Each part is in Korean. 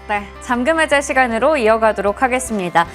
네, 잠금 해제 시간으로 이어가도록 하겠습니다.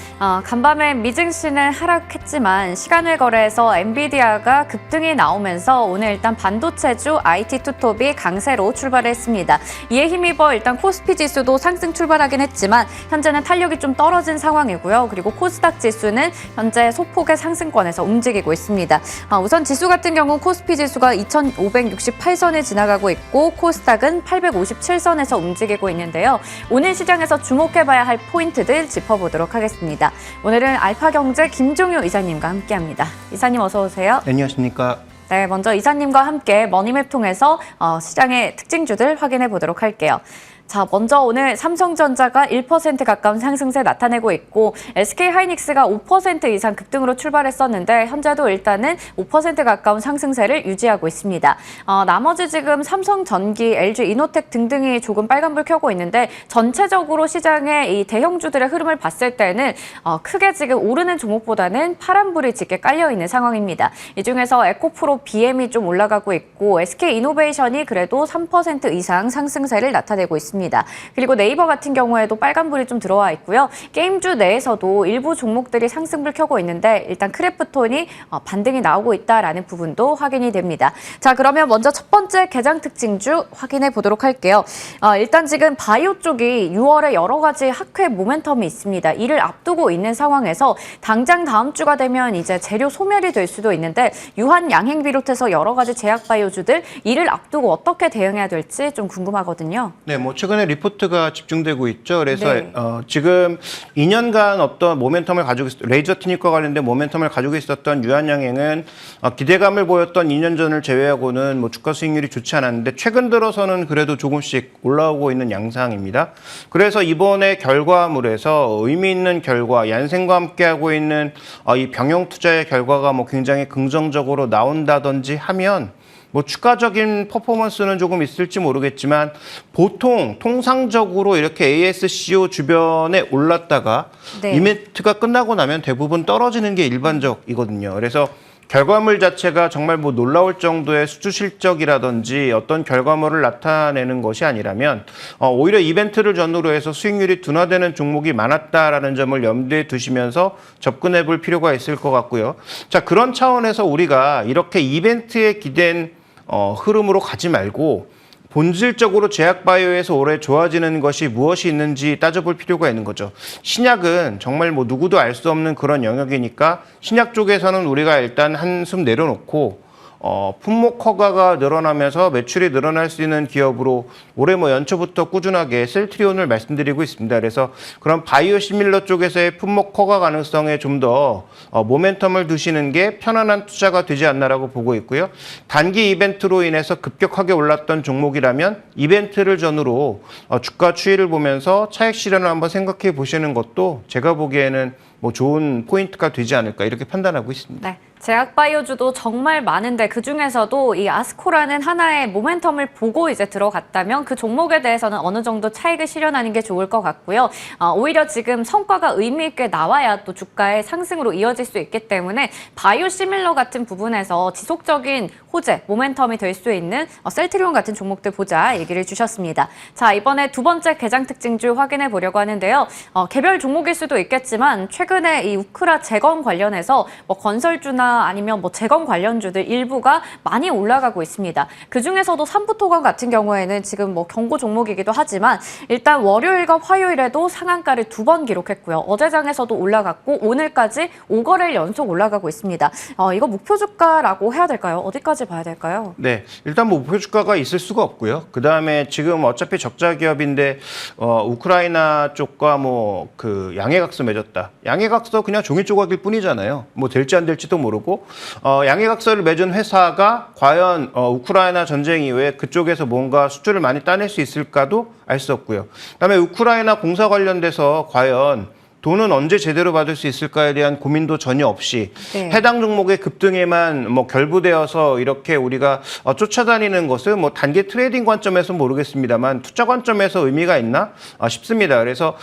간밤에 미증시는 하락했지만 시간을 거래해서 엔비디아가 급등이 나오면서 오늘 일단 반도체주 IT 투톱이 강세로 출발했습니다. 이에 힘입어 일단 코스피 지수도 상승 출발하긴 했지만 현재는 탄력이 좀 떨어진 상황이고요. 그리고 코스닥 지수는 현재 소폭의 상승권에서 움직이고 있습니다. 우선 지수 같은 경우 코스피 지수가 2,568선을 지나가고 있고 코스닥은 857선에서 움직이고 있는데요. 오늘 시장에서 주목해봐야 할 포인트들 짚어보도록 하겠습니다. 오늘은 알파경제 김종효 이사님과 함께합니다. 이사님 어서 오세요. 안녕하십니까. 네, 먼저 이사님과 함께 머니맵 통해서 시장의 특징주들 확인해 보도록 할게요. 자, 먼저 오늘 삼성전자가 1% 가까운 상승세 나타내고 있고 SK하이닉스가 5% 이상 급등으로 출발했었는데 현재도 일단은 5% 가까운 상승세를 유지하고 있습니다. 나머지 지금 삼성전기, LG이노텍 등등이 조금 빨간불 켜고 있는데 전체적으로 시장의 이 대형주들의 흐름을 봤을 때는 크게 지금 오르는 종목보다는 파란불이 짙게 깔려있는 상황입니다. 이 중에서 에코프로 BM이 좀 올라가고 있고 SK이노베이션이 그래도 3% 이상 상승세를 나타내고 있습니다. 그리고 네이버 같은 경우에도 빨간불이 좀 들어와 있고요. 게임주 내에서도 일부 종목들이 상승불 켜고 있는데 일단 크래프톤이 반등이 나오고 있다라는 부분도 확인이 됩니다. 자, 그러면 먼저 첫 번째 개장 특징주 확인해 보도록 할게요. 일단 지금 바이오 쪽이 6월에 여러 가지 학회 모멘텀이 있습니다. 이를 앞두고 있는 상황에서 당장 다음 주가 되면 이제 재료 소멸이 될 수도 있는데 유한 양행 비롯해서 여러 가지 제약 바이오주들 이를 앞두고 어떻게 대응해야 될지 좀 궁금하거든요. 네, 최근에 리포트가 집중되고 있죠. 그래서 네. 지금 2년간 어떤 모멘텀을 가지고 레이저 티닉과 관련된 모멘텀을 가지고 있었던 유한양행은 기대감을 보였던 2년 전을 제외하고는 주가 수익률이 좋지 않았는데 최근 들어서는 그래도 조금씩 올라오고 있는 양상입니다. 그래서 이번에 결과물에서 의미 있는 결과, 얀센과 함께하고 있는 이 병영 투자의 결과가 굉장히 긍정적으로 나온다든지 하면 추가적인 퍼포먼스는 조금 있을지 모르겠지만 보통 통상적으로 이렇게 ASCO 주변에 올랐다가 네. 이벤트가 끝나고 나면 대부분 떨어지는 게 일반적이거든요. 그래서 결과물 자체가 정말 놀라울 정도의 수주 실적이라든지 어떤 결과물을 나타내는 것이 아니라면 오히려 이벤트를 전후로 해서 수익률이 둔화되는 종목이 많았다라는 점을 염두에 두시면서 접근해 볼 필요가 있을 것 같고요. 자, 그런 차원에서 우리가 이렇게 이벤트에 기댄 흐름으로 가지 말고 본질적으로 제약바이오에서 올해 좋아지는 것이 무엇이 있는지 따져볼 필요가 있는 거죠. 신약은 정말 누구도 알 수 없는 그런 영역이니까 신약 쪽에서는 우리가 일단 한숨 내려놓고 품목 허가가 늘어나면서 매출이 늘어날 수 있는 기업으로 올해 연초부터 꾸준하게 셀트리온을 말씀드리고 있습니다. 그래서 그런 바이오 시밀러 쪽에서의 품목 허가 가능성에 좀 더 모멘텀을 두시는 게 편안한 투자가 되지 않나라고 보고 있고요. 단기 이벤트로 인해서 급격하게 올랐던 종목이라면 이벤트를 전후로 주가 추이를 보면서 차익 실현을 한번 생각해 보시는 것도 제가 보기에는 좋은 포인트가 되지 않을까 이렇게 판단하고 있습니다. 네. 제약바이오주도 정말 많은데 그중에서도 이 아스코라는 하나의 모멘텀을 보고 이제 들어갔다면 그 종목에 대해서는 어느 정도 차익을 실현하는 게 좋을 것 같고요. 오히려 지금 성과가 의미 있게 나와야 또 주가의 상승으로 이어질 수 있기 때문에 바이오 시밀러 같은 부분에서 지속적인 호재, 모멘텀이 될 수 있는 셀트리온 같은 종목들 보자 얘기를 주셨습니다. 자, 이번에 두 번째 개장 특징주 확인해 보려고 하는데요. 개별 종목일 수도 있겠지만 최근에 이 우크라 재건 관련해서 건설주나 아니면 재건 관련주들 일부가 많이 올라가고 있습니다. 그중에서도 삼부토건 같은 경우에는 지금 경고 종목이기도 하지만 일단 월요일과 화요일에도 상한가를 2번 기록했고요. 어제장에서도 올라갔고 오늘까지 5거래일 연속 올라가고 있습니다. 이거 목표 주가라고 해야 될까요? 어디까지 봐야 될까요? 네, 일단 목표 주가가 있을 수가 없고요. 그 다음에 지금 어차피 적자 기업인데 우크라이나 쪽과 그 양해각서 맺었다. 양해각서 그냥 종이 조각일 뿐이잖아요. 될지 안 될지도 모르고. 양해각서를 맺은 회사가 과연 우크라이나 전쟁 이후에 그쪽에서 뭔가 수주를 많이 따낼 수 있을까도 알 수 없고요. 그다음에 우크라이나 공사 관련돼서 과연 돈은 언제 제대로 받을 수 있을까에 대한 고민도 전혀 없이 네. 해당 종목의 급등에만 결부되어서 이렇게 우리가 쫓아다니는 것은 단기 트레이딩 관점에서 모르겠습니다만 투자 관점에서 의미가 있나 싶습니다. 그래서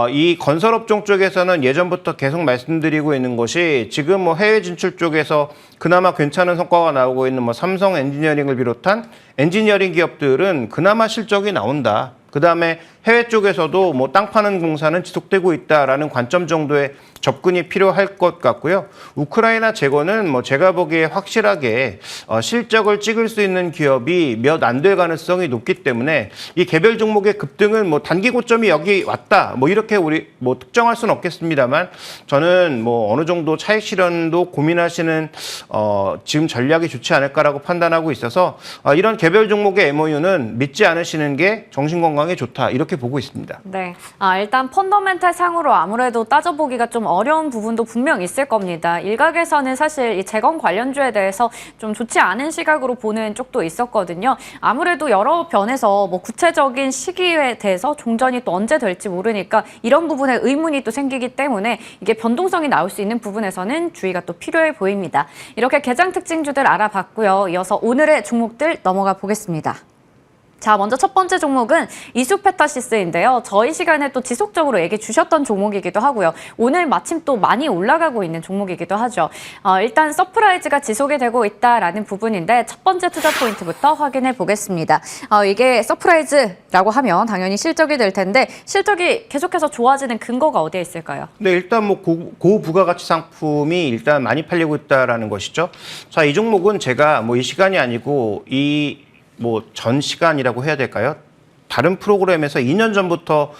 이 건설업종 쪽에서는 예전부터 계속 말씀드리고 있는 것이 지금 해외 진출 쪽에서 그나마 괜찮은 성과가 나오고 있는 삼성 엔지니어링을 비롯한 엔지니어링 기업들은 그나마 실적이 나온다. 그다음에 해외 쪽에서도 뭐 땅 파는 공사는 지속되고 있다라는 관점 정도의 접근이 필요할 것 같고요. 우크라이나 재건은 뭐 제가 보기에 확실하게 실적을 찍을 수 있는 기업이 몇 안 될 가능성이 높기 때문에 이 개별 종목의 급등은 뭐 단기 고점이 여기 왔다 뭐 이렇게 우리 뭐 특정할 수는 없겠습니다만 저는 뭐 어느 정도 차익 실현도 고민하시는 지금 전략이 좋지 않을까라고 판단하고 있어서 이런 개별 종목의 MOU는 믿지 않으시는 게 정신 건강에 좋다 이렇게 보고 있습니다. 네, 일단 펀더멘탈 상으로 아무래도 따져보기가 좀 어려운 부분도 분명 있을 겁니다. 일각에서는 사실 이 재건 관련주에 대해서 좀 좋지 않은 시각으로 보는 쪽도 있었거든요. 아무래도 여러 변에서 뭐 구체적인 시기에 대해서 종전이 또 언제 될지 모르니까 이런 부분에 의문이 또 생기기 때문에 이게 변동성이 나올 수 있는 부분에서는 주의가 또 필요해 보입니다. 이렇게 개장 특징주들 알아봤고요. 이어서 오늘의 종목들 넘어가 보겠습니다. 자, 먼저 첫 번째 종목은 이수페타시스인데요. 저희 시간에 또 지속적으로 얘기 주셨던 종목이기도 하고요. 오늘 마침 또 많이 올라가고 있는 종목이기도 하죠. 일단 서프라이즈가 지속이 되고 있다라는 부분인데 첫 번째 투자 포인트부터 확인해 보겠습니다. 이게 서프라이즈라고 하면 당연히 실적이 될 텐데 실적이 계속해서 좋아지는 근거가 어디에 있을까요? 네, 일단 뭐 고부가가치 상품이 일단 많이 팔리고 있다라는 것이죠. 자, 이 종목은 제가 뭐 이 시간이 아니고 전 시간이라고 해야 될까요? 다른 프로그램에서 2년 전부터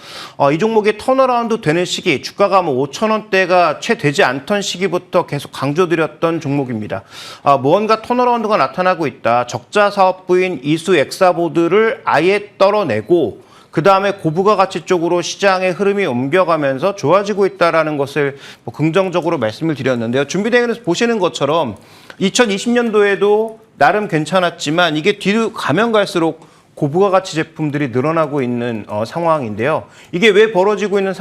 이 종목이 턴어라운드 되는 시기, 주가가 뭐 5,000원대가 채 되지 않던 시기부터 계속 강조드렸던 종목입니다. 무언가 턴어라운드가 나타나고 있다. 적자 사업부인 이수 엑사보드를 아예 떨어내고 그 다음에 고부가가치 쪽으로 시장의 흐름이 옮겨가면서 좋아지고 있다는 것을 긍정적으로 말씀을 드렸는데요. 준비대응에서 보시는 것처럼 2020년도에도 나름 괜찮았지만 이게 뒤로 가면 갈수록 고부가가치 제품들이 늘어나고 있는 상황인데요. 이게 왜 벌어지고 있는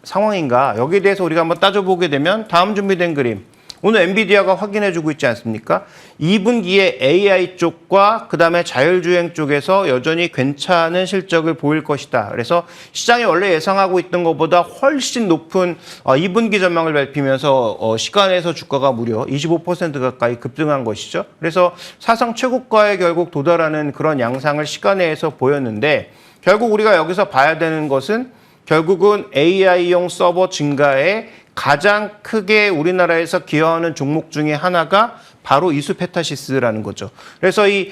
상황인가? 여기에 대해서 우리가 한번 따져보게 되면 다음 준비된 그림. 오늘 엔비디아가 확인해주고 있지 않습니까? 2분기에 AI 쪽과 그다음에 자율주행 쪽에서 여전히 괜찮은 실적을 보일 것이다. 그래서 시장이 원래 예상하고 있던 것보다 훨씬 높은 2분기 전망을 밝히면서 시간에서 주가가 무려 25% 가까이 급등한 것이죠. 그래서 사상 최고가에 결국 도달하는 그런 양상을 시간에서 보였는데 결국 우리가 여기서 봐야 되는 것은 결국은 AI용 서버 증가에 가장 크게 우리나라에서 기여하는 종목 중에 하나가 바로 이수페타시스라는 거죠. 그래서 이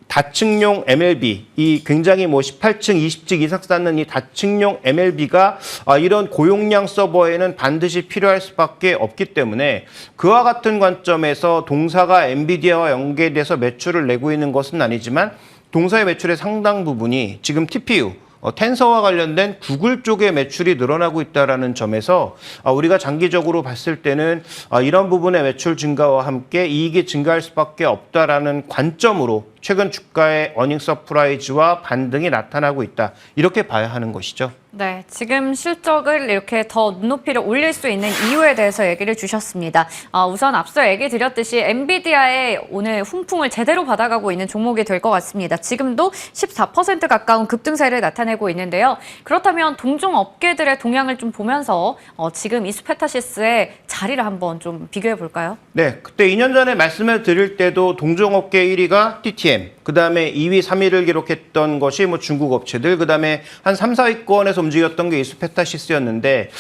다층용 MLB, 이 굉장히 18층, 20층 이상 쌓는 이 다층용 MLB가 이런 고용량 서버에는 반드시 필요할 수밖에 없기 때문에 그와 같은 관점에서 동사가 엔비디아와 연계돼서 매출을 내고 있는 것은 아니지만 동사의 매출의 상당 부분이 지금 TPU, 텐서와 관련된 구글 쪽의 매출이 늘어나고 있다는 점에서 우리가 장기적으로 봤을 때는 이런 부분의 매출 증가와 함께 이익이 증가할 수밖에 없다라는 관점으로 최근 주가의 어닝 서프라이즈와 반등이 나타나고 있다. 이렇게 봐야 하는 것이죠. 네, 지금 실적을 이렇게 더 눈높이를 올릴 수 있는 이유에 대해서 얘기를 주셨습니다. 우선 앞서 얘기 드렸듯이 엔비디아의 오늘 훈풍을 제대로 받아가고 있는 종목이 될 것 같습니다. 지금도 14% 가까운 급등세를 나타내고 있는데요. 그렇다면 동종 업계들의 동향을 좀 보면서 지금 이수페타시스의 자리를 한번 좀 비교해 볼까요? 네, 그때 2년 전에 말씀을 드릴 때도 동종 업계 1위가 TTM, 그 다음에 2위, 3위를 기록했던 것이 뭐 중국 업체들, 그 다음에 한 3, 4위권에서 움직였던 게 이수페타시스였는데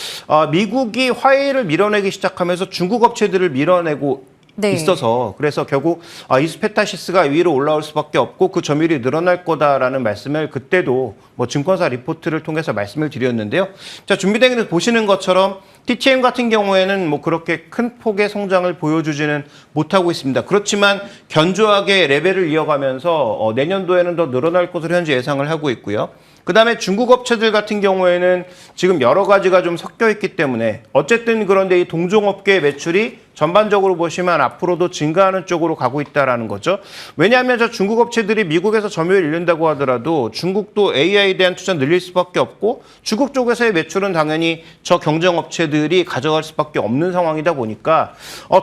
미국이 화웨이를 밀어내기 시작하면서 중국 업체들을 밀어내고 있어서 그래서 결국 이수페타시스가 위로 올라올 수밖에 없고 그 점유율이 늘어날 거다라는 말씀을 그때도 뭐 증권사 리포트를 통해서 말씀을 드렸는데요. 자, 준비된 게 보시는 것처럼 TTM 같은 경우에는 뭐 그렇게 큰 폭의 성장을 보여주지는 못하고 있습니다. 그렇지만 견조하게 레벨을 이어가면서 내년도에는 더 늘어날 것으로 현재 예상을 하고 있고요. 그 다음에 중국 업체들 같은 경우에는 지금 여러 가지가 좀 섞여 있기 때문에 어쨌든 그런데 이 동종업계의 매출이 전반적으로 보시면 앞으로도 증가하는 쪽으로 가고 있다는 거죠. 왜냐하면 저 중국 업체들이 미국에서 점유율을 잃는다고 하더라도 중국도 AI에 대한 투자 늘릴 수밖에 없고 중국 쪽에서의 매출은 당연히 저 경쟁업체들이 가져갈 수밖에 없는 상황이다 보니까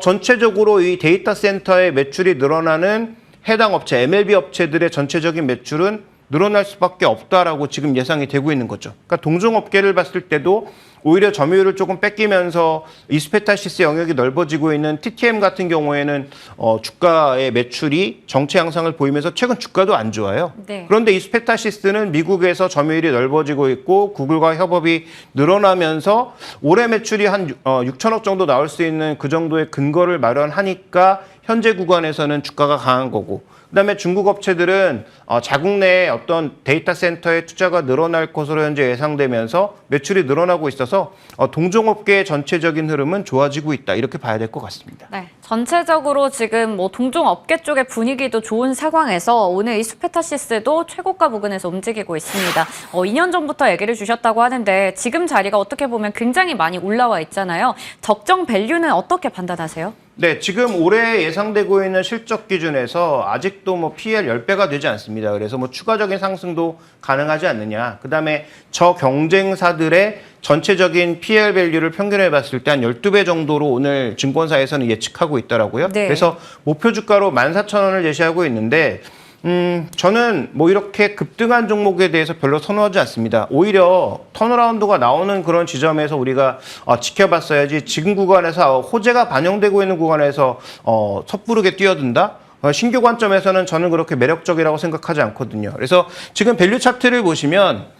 전체적으로 이 데이터 센터의 매출이 늘어나는 해당 업체, MLB 업체들의 전체적인 매출은 늘어날 수밖에 없다라고 지금 예상이 되고 있는 거죠. 그러니까 동종업계를 봤을 때도 오히려 점유율을 조금 뺏기면서 이스페타시스 영역이 넓어지고 있는 TTM 같은 경우에는 주가의 매출이 정체 양상을 보이면서 최근 주가도 안 좋아요. 네. 그런데 이스페타시스는 미국에서 점유율이 넓어지고 있고 구글과 협업이 늘어나면서 올해 매출이 한 6천억 정도 나올 수 있는 그 정도의 근거를 마련하니까 현재 구간에서는 주가가 강한 거고, 그다음에 중국 업체들은 자국 내에 어떤 데이터 센터의 투자가 늘어날 것으로 현재 예상되면서 매출이 늘어나고 있어서 동종업계의 전체적인 흐름은 좋아지고 있다, 이렇게 봐야 될 것 같습니다. 네, 전체적으로 지금 뭐 동종 업계 쪽의 분위기도 좋은 상황에서 오늘 이스페타시스도 최고가 부근에서 움직이고 있습니다. 2년 전부터 얘기를 주셨다고 하는데 지금 자리가 어떻게 보면 굉장히 많이 올라와 있잖아요. 적정 밸류는 어떻게 판단하세요? 네, 지금 올해 예상되고 있는 실적 기준에서 아직도 뭐 PL 10배가 되지 않습니다. 그래서 뭐 추가적인 상승도 가능하지 않느냐. 그다음에 저 경쟁사들의 전체적인 PL 밸류를 평균해 봤을 때 한 12배 정도로 오늘 증권사에서는 예측하고 있더라고요. 네. 그래서 목표 주가로 14,000원을 제시하고 있는데 저는 뭐 이렇게 급등한 종목에 대해서 별로 선호하지 않습니다. 오히려 턴어라운드가 나오는 그런 지점에서 우리가 지켜봤어야지, 지금 구간에서 호재가 반영되고 있는 구간에서 섣부르게 뛰어든다? 신규 관점에서는 저는 그렇게 매력적이라고 생각하지 않거든요. 그래서 지금 밸류 차트를 보시면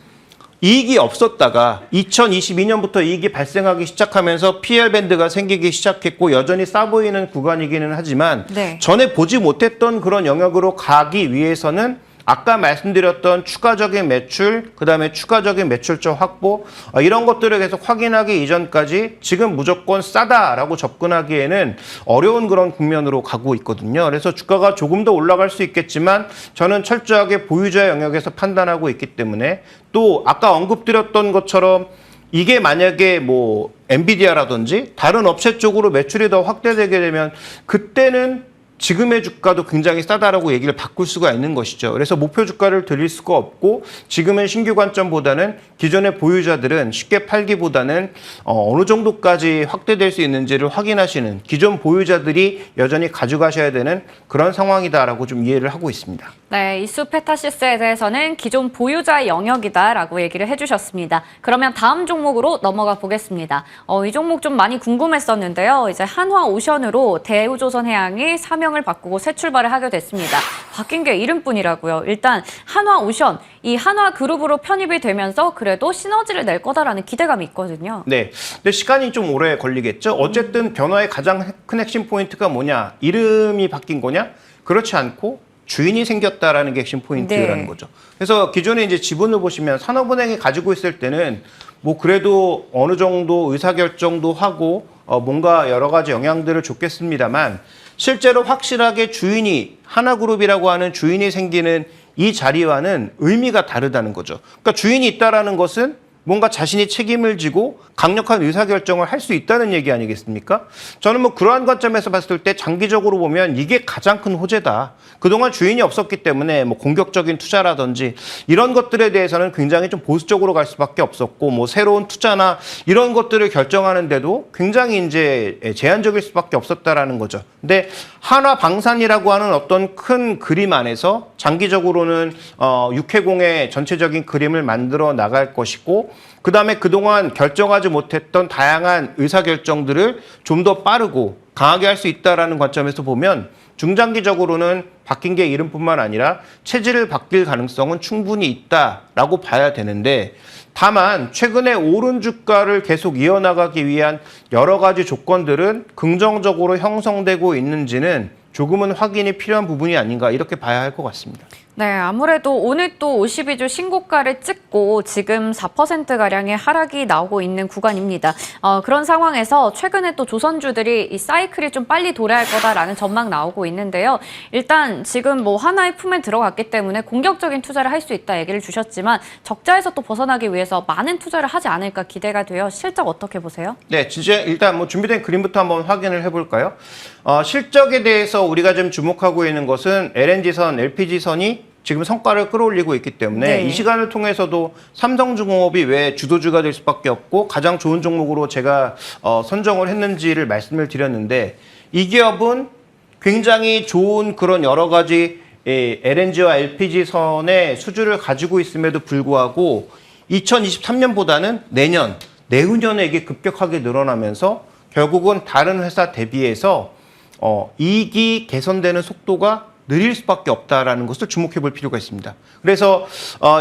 이익이 없었다가 2022년부터 이익이 발생하기 시작하면서 PL 밴드가 생기기 시작했고 여전히 싸 보이는 구간이기는 하지만 네. 전에 보지 못했던 그런 영역으로 가기 위해서는 아까 말씀드렸던 추가적인 매출, 그다음에 추가적인 매출처 확보, 이런 것들을 계속 확인하기 이전까지 지금 무조건 싸다라고 접근하기에는 어려운 그런 국면으로 가고 있거든요. 그래서 주가가 조금 더 올라갈 수 있겠지만 저는 철저하게 보유자 영역에서 판단하고 있기 때문에, 또 아까 언급드렸던 것처럼 이게 만약에 뭐 엔비디아라든지 다른 업체 쪽으로 매출이 더 확대되게 되면 그때는 지금의 주가도 굉장히 싸다라고 얘기를 바꿀 수가 있는 것이죠. 그래서 목표 주가를 드릴 수가 없고, 지금은 신규 관점보다는 기존의 보유자들은 쉽게 팔기보다는 어느 정도까지 확대될 수 있는지를 확인하시는, 기존 보유자들이 여전히 가져가셔야 되는 그런 상황이다라고 좀 이해를 하고 있습니다. 네, 이스페타시스에 대해서는 기존 보유자의 영역이다라고 얘기를 해주셨습니다. 그러면 다음 종목으로 넘어가 보겠습니다. 이 종목 좀 많이 궁금했었는데요. 이제 한화오션으로 대우조선해양이 사명을 바꾸고 새 출발을 하게 됐습니다. 바뀐 게 이름뿐이라고요. 일단 한화오션, 이 한화그룹으로 편입이 되면서 그래도 시너지를 낼 거다라는 기대감이 있거든요. 네, 근데 시간이 좀 오래 걸리겠죠. 어쨌든 변화의 가장 큰 핵심 포인트가 뭐냐? 이름이 바뀐 거냐? 그렇지 않고 주인이 생겼다라는 게 핵심 포인트라는 네. 거죠. 그래서 기존에 이제 지분을 보시면 산업은행이 가지고 있을 때는 뭐 그래도 어느 정도 의사결정도 하고 뭔가 여러 가지 영향들을 줬겠습니다만, 실제로 확실하게 주인이, 하나그룹이라고 하는 주인이 생기는 이 자리와는 의미가 다르다는 거죠. 그러니까 주인이 있다라는 것은 뭔가 자신이 책임을 지고 강력한 의사결정을 할 수 있다는 얘기 아니겠습니까? 저는 뭐 그러한 관점에서 봤을 때 장기적으로 보면 이게 가장 큰 호재다. 그동안 주인이 없었기 때문에 뭐 공격적인 투자라든지 이런 것들에 대해서는 굉장히 좀 보수적으로 갈 수밖에 없었고, 뭐 새로운 투자나 이런 것들을 결정하는데도 굉장히 이제 제한적일 수밖에 없었다라는 거죠. 근데 한화방산이라고 하는 어떤 큰 그림 안에서 장기적으로는 육해공의 전체적인 그림을 만들어 나갈 것이고, 그다음에 그동안 결정하지 못했던 다양한 의사결정들을 좀 더 빠르고 강하게 할 수 있다는 관점에서 보면 중장기적으로는 바뀐 게 이름뿐만 아니라 체질을 바뀔 가능성은 충분히 있다라고 봐야 되는데, 다만 최근에 오른 주가를 계속 이어나가기 위한 여러 가지 조건들은 긍정적으로 형성되고 있는지는 조금은 확인이 필요한 부분이 아닌가, 이렇게 봐야 할 것 같습니다. 네, 아무래도 오늘 또 52주 신고가를 찍고 지금 4%가량의 하락이 나오고 있는 구간입니다. 그런 상황에서 최근에 또 조선주들이 이 사이클이 좀 빨리 도래할 거다라는 전망 나오고 있는데요. 일단 지금 뭐 하나의 품에 들어갔기 때문에 공격적인 투자를 할 수 있다 얘기를 주셨지만 적자에서 또 벗어나기 위해서 많은 투자를 하지 않을까 기대가 돼요. 실적 어떻게 보세요? 네, 진짜 일단 뭐 준비된 그림부터 한번 확인을 해볼까요? 실적에 대해서 우리가 좀 주목하고 있는 것은 LNG선, LPG선이 지금 성과를 끌어올리고 있기 때문에 네. 이 시간을 통해서도 삼성중공업이 왜 주도주가 될 수밖에 없고 가장 좋은 종목으로 제가 선정을 했는지를 말씀을 드렸는데, 이 기업은 굉장히 좋은 그런 여러 가지 LNG와 LPG선의 수주를 가지고 있음에도 불구하고 2023년보다는 내년 내후년에 이게 급격하게 늘어나면서 결국은 다른 회사 대비해서 이익이 개선되는 속도가 느릴 수밖에 없다라는 것을 주목해 볼 필요가 있습니다. 그래서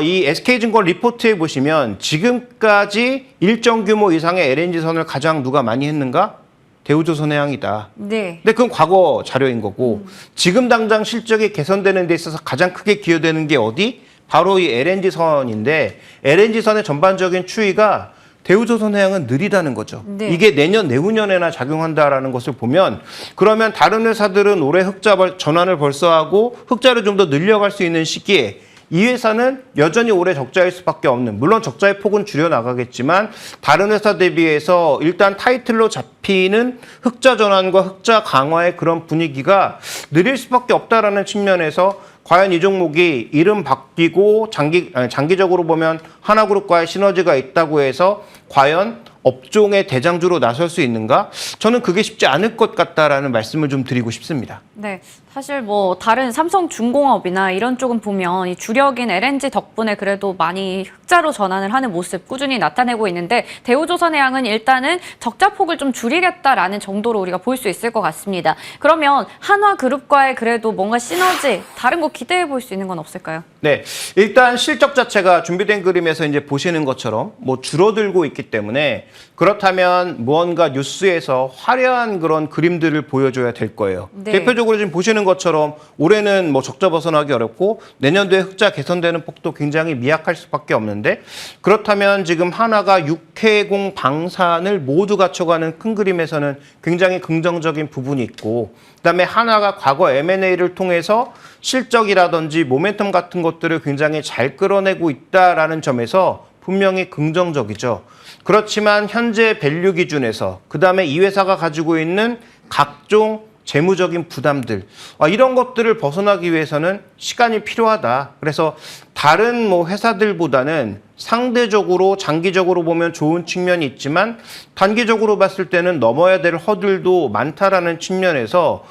이 SK증권 리포트에 보시면 지금까지 일정 규모 이상의 LNG선을 가장 누가 많이 했는가? 대우조선해양이다. 네. 근데 그건 과거 자료인 거고 지금 당장 실적이 개선되는 데 있어서 가장 크게 기여되는 게 어디? 바로 이 LNG선인데 LNG선의 전반적인 추이가 대우조선해양은 느리다는 거죠. 네. 이게 내년, 내후년에나 작용한다라는 것을 보면 그러면 다른 회사들은 올해 흑자 전환을 벌써 하고 흑자를 좀 더 늘려갈 수 있는 시기에 이 회사는 여전히 올해 적자일 수밖에 없는, 물론 적자의 폭은 줄여나가겠지만 다른 회사 대비해서 일단 타이틀로 잡히는 흑자 전환과 흑자 강화의 그런 분위기가 느릴 수밖에 없다라는 측면에서 과연 이 종목이 이름 바뀌고 장기적으로 보면 하나그룹과의 시너지가 있다고 해서 과연 업종의 대장주로 나설 수 있는가? 저는 그게 쉽지 않을 것 같다라는 말씀을 좀 드리고 싶습니다. 네, 사실 뭐 다른 삼성중공업이나 이런 쪽은 보면 이 주력인 LNG 덕분에 그래도 많이 흑자로 전환을 하는 모습 꾸준히 나타내고 있는데 대우조선해양은 일단은 적자폭을 좀 줄이겠다라는 정도로 우리가 볼 수 있을 것 같습니다. 그러면 한화그룹과의 그래도 뭔가 시너지, 다른 거 기대해 볼 수 있는 건 없을까요? 네, 일단 실적 자체가 준비된 그림에서 이제 보시는 것처럼 뭐 줄어들고 있기 때문에 그렇다면 무언가 뉴스에서 화려한 그런 그림들을 보여줘야 될 거예요. 네. 대표적으로 지금 보시는 것처럼 올해는 뭐 적자 벗어나기 어렵고 내년도에 흑자 개선되는 폭도 굉장히 미약할 수밖에 없는데 그렇다면 지금 하나가 육해공 방산을 모두 갖춰가는 큰 그림에서는 굉장히 긍정적인 부분이 있고 그다음에 하나가 과거 M&A를 통해서 실적이라든지 모멘텀 같은 것들을 굉장히 잘 끌어내고 있다라는 점에서 분명히 긍정적이죠. 그렇지만 현재 밸류 기준에서 그다음에 이 회사가 가지고 있는 각종 재무적인 부담들 이런 것들을 벗어나기 위해서는 시간이 필요하다. 그래서 다른 뭐 회사들보다는 상대적으로 장기적으로 보면 좋은 측면이 있지만 단기적으로 봤을 때는 넘어야 될 허들도 많다라는 측면에서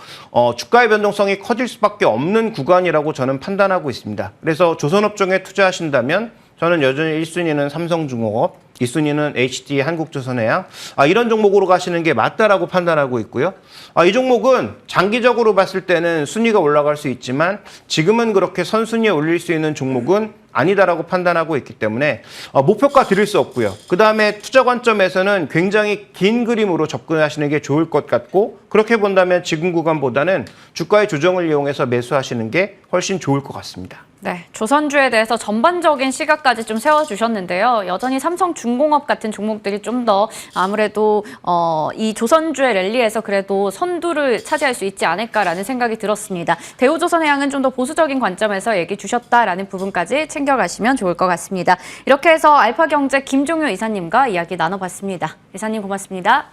주가의 변동성이 커질 수밖에 없는 구간이라고 저는 판단하고 있습니다. 그래서 조선업종에 투자하신다면 저는 여전히 1순위는 삼성중공업, 2순위는 HD 한국조선해양 이런 종목으로 가시는 게 맞다라고 판단하고 있고요. 이 종목은 장기적으로 봤을 때는 순위가 올라갈 수 있지만 지금은 그렇게 선순위에 올릴 수 있는 종목은 아니다라고 판단하고 있기 때문에 목표가 드릴 수 없고요. 그다음에 투자 관점에서는 굉장히 긴 그림으로 접근하시는 게 좋을 것 같고 그렇게 본다면 지금 구간보다는 주가의 조정을 이용해서 매수하시는 게 훨씬 좋을 것 같습니다. 네, 조선주에 대해서 전반적인 시각까지 좀 세워주셨는데요. 여전히 삼성중공업 같은 종목들이 좀 더 아무래도 이 조선주의 랠리에서 그래도 선두를 차지할 수 있지 않을까라는 생각이 들었습니다. 대우조선해양은 좀 더 보수적인 관점에서 얘기 주셨다라는 부분까지 챙겨가시면 좋을 것 같습니다. 이렇게 해서 알파경제 김종효 이사님과 이야기 나눠봤습니다. 이사님 고맙습니다.